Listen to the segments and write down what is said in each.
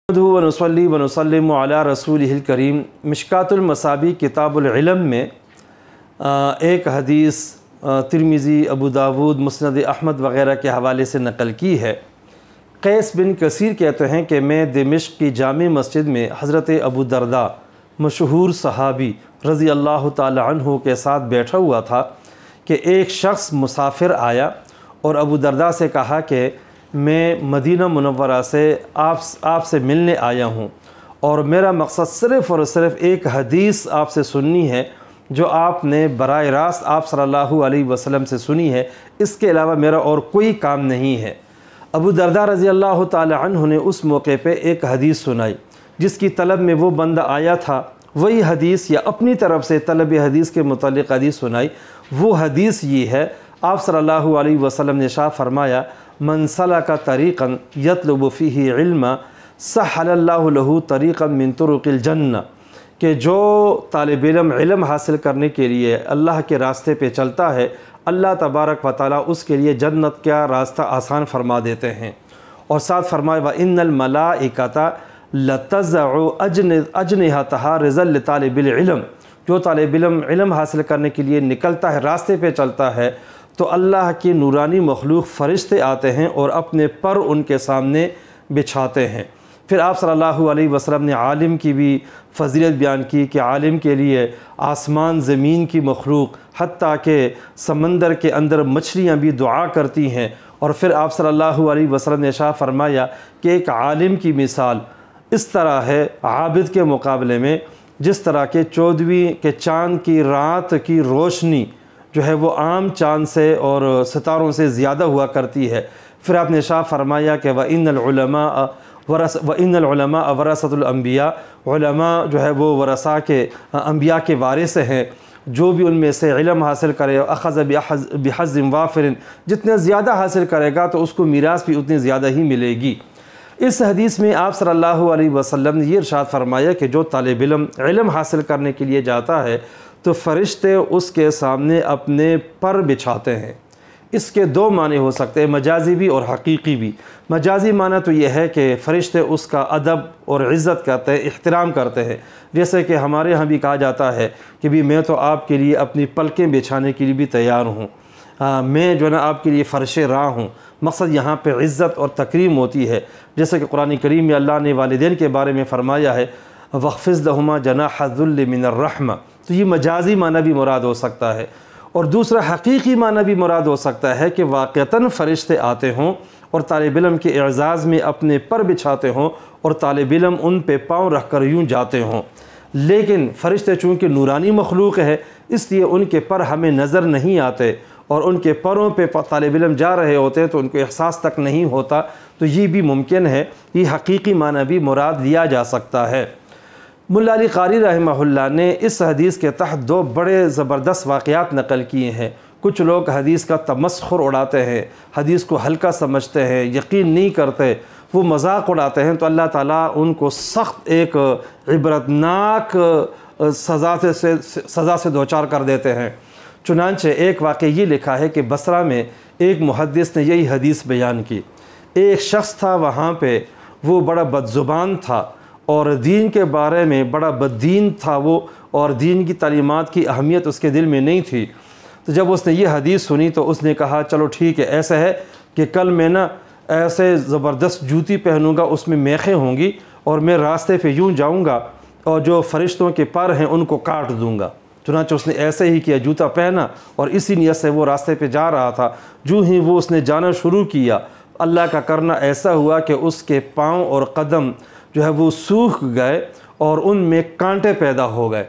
वनुसल्ली वनुसल्लिमु अला रसूलिहिल करीम। मिशकातुल मसाबी किताबुल इल्म में एक हदीस तिरमिज़ी, अबू दाऊद, मुस्नद अहमद वग़ैरह के हवाले से नक़ल की है। कैस बिन कसीर कहते हैं कि मैं दिमश्क की जामे मस्जिद में हज़रत अबू दरदा मशहूर सहाबी रज़ी अल्लाह ताला अन्हु के साथ बैठा हुआ था कि एक शख्स मुसाफिर आया और अबू दरदा से कहा कि मैं मदीना मुनव्वरा से आपसे मिलने आया हूँ और मेरा मकसद सिर्फ़ और सिर्फ एक हदीस आपसे सुननी है जो आपने बराए रास्त आप सल्लल्लाहु अलैहि वसल्लम से सुनी है, इसके अलावा मेरा और कोई काम नहीं है। अबू दरदा रज़ी अल्लाह ताला अन्हु ने उस मौके पे एक हदीस सुनाई जिसकी तलब में वो बंदा आया था। वही हदीस या अपनी तरफ से तलब हदीस के मुतालिक हदीस सुनाई। वो हदीस ये है, आप सल्लल्लाहु अलैहि वसल्लम ने इरशाद फरमाया, मन सलका तरीक़न यतलुबु फ़ीही इल्मा सहलल्लाहु लहू तरीक़न मिन तुरुक़िल जन्नह, कि जो तालिब इल्म हासिल करने के लिए अल्लाह के रास्ते पे चलता है, अल्लाह तबारक व तआला उसके लिए जन्नत का रास्ता आसान फरमा देते हैं। और साथ फरमाया, व इन्नल मलाइकता लतज़अु अजनिहतहा रिज़ल लितालिबिल इल्म, जो तालिब इल्म हासिल करने के लिए निकलता है, रास्ते पे चलता है, तो अल्लाह की नूरानी मखलूक फ़रिश्ते आते हैं और अपने पर उनके सामने बिछाते हैं। फिर आप सल्लल्लाहु अलैहि वसल्लम ने आलिम की भी फ़जीलत बयान की कि आलिम के लिए आसमान ज़मीन की मखलूक हत्ता के समंदर के अंदर मछलियाँ भी दुआ करती हैं। और फिर आप सल्लल्लाहु अलैहि वसल्लम ने इरशाद फरमाया कि एक आलिम की मिसाल इस तरह है आबिद के मुकाबले में जिस तरह के 14वीं के चाँद की रात की रोशनी जो है वो आम चाँद से और सितारों से ज़्यादा हुआ करती है। फिर आपने इरशाद फरमाया कि व इन्नल उलमा वरसतुल अंबिया, उलमा जो है वो वरसा के अंबिया के वारिस हैं। जो भी उनमें से इल्म हासिल करे, अख़ज़ बिहज़्ज़िन वाफ़िरिन, जितने ज़्यादा हासिल करेगा तो उसको मीरास भी उतनी ज़्यादा ही मिलेगी। इस हदीस में आप सल्लल्लाहु अलैहि वसल्लम ने ये इरशाद फरमाया कि जो तालिब इल्म हासिल करने के लिए जाता है तो फ़रिश्ते उसके सामने अपने पर बिछाते हैं। इसके दो माने हो सकते हैं, मजाजी भी और हकीकी भी। मजाजी माना तो यह है कि फ़रिश्ते उसका अदब और इज़्ज़त करते हैं, एहतराम करते हैं। जैसे कि हमारे यहाँ भी कहा जाता है कि भी मैं तो आपके लिए अपनी पलकें बिछाने के लिए भी तैयार हूँ, मैं जो है ना आपके लिए फ़र्श राह हूँ। मकसद यहाँ पे इज़्ज़त और तकरीम होती है। जैसे कि कुरान करीम में अल्लाह ने वालिदैन के बारे में फ़रमाया है, वख़्फ़िज़ लहुमा जनाह ज़ुल्ल मिनर रहमा। तो ये मजाजी माना भी मुराद हो सकता है। और दूसरा हकीकी माना भी मुराद हो सकता है कि वाक़तन फ़रिश्ते आते हों और तालिब इल्म के एज़ाज़ में अपने पर बिछाते हों और तालिब इल्म उन पे पाँव रख कर यूँ जाते हों। लेकिन फ़रिश्ते चूँकि नूरानी मखलूक है इसलिए उनके पर हमें नज़र नहीं आते और उनके परों पे तालिब इल्म जा रहे होते हैं तो उनको एहसास तक नहीं होता। तो ये भी मुमकिन है, ये हकीकी माना भी मुराद लिया जा सकता है। मुल्ला अली क़ारी रहमहुल्लाह ने इस हदीस के तहत दो बड़े ज़बरदस्त वाक़यात नक़ल किए हैं। कुछ लोग हदीस का तमस्खुर उड़ाते हैं, हदीस को हल्का समझते हैं, यकीन नहीं करते, वो मजाक उड़ाते हैं, तो अल्लाह ताला उनको सख्त एक इबरतनाक सज़ा से दो चार कर देते हैं। चुनांचे एक वाक़या ये लिखा है कि बसरा में एक मुहद्दिस ने यही हदीस बयान की। एक शख्स था वहाँ पे, वो बड़ा बदज़ुबान था और दीन के बारे में बड़ा बददीन था वो, और दीन की तालीमात की अहमियत उसके दिल में नहीं थी। तो जब उसने ये हदीस सुनी तो उसने कहा, चलो ठीक है, ऐसा है कि कल मैं ना ऐसे ज़बरदस्त जूती पहनूंगा, उसमें मेखें होंगी और मैं रास्ते पे यूँ जाऊँगा और जो फ़रिश्तों के पर हैं उनको काट दूँगा। चुनांचे उसने ऐसे ही किया, जूता पहना और इसी नियत से वो रास्ते पे जा रहा था। जो ही वो उसने जाना शुरू किया, अल्लाह का करना ऐसा हुआ कि उसके पाँव और कदम जो है वो सूख गए और उनमें कांटे पैदा हो गए।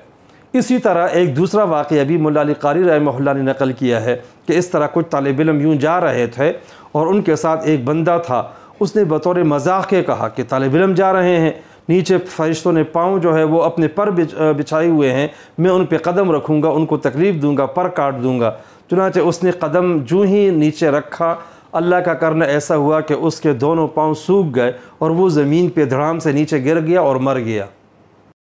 इसी तरह एक दूसरा वाक़या भी मुल्ला अली क़ारी रहमहुल्लाह ने नक़ल किया है कि इस तरह कुछ तालिब इल्म यूँ जा रहे थे और उनके साथ एक बंदा था। उसने बतौर मज़ाक़ के कहा कि तालिब इल्म जा रहे हैं, नीचे फ़रिश्तों ने पाँव जो है वो अपने पर बिछाए हुए हैं, मैं उन पर कदम रखूँगा, उनको तकलीफ़ दूँगा, पर काट दूँगा। चुनांचे उसने कदम जूँ ही नीचे रखा, अल्लाह का करना ऐसा हुआ कि उसके दोनों पाँव सूख गए और वो ज़मीन पे धड़ाम से नीचे गिर गया और मर गया।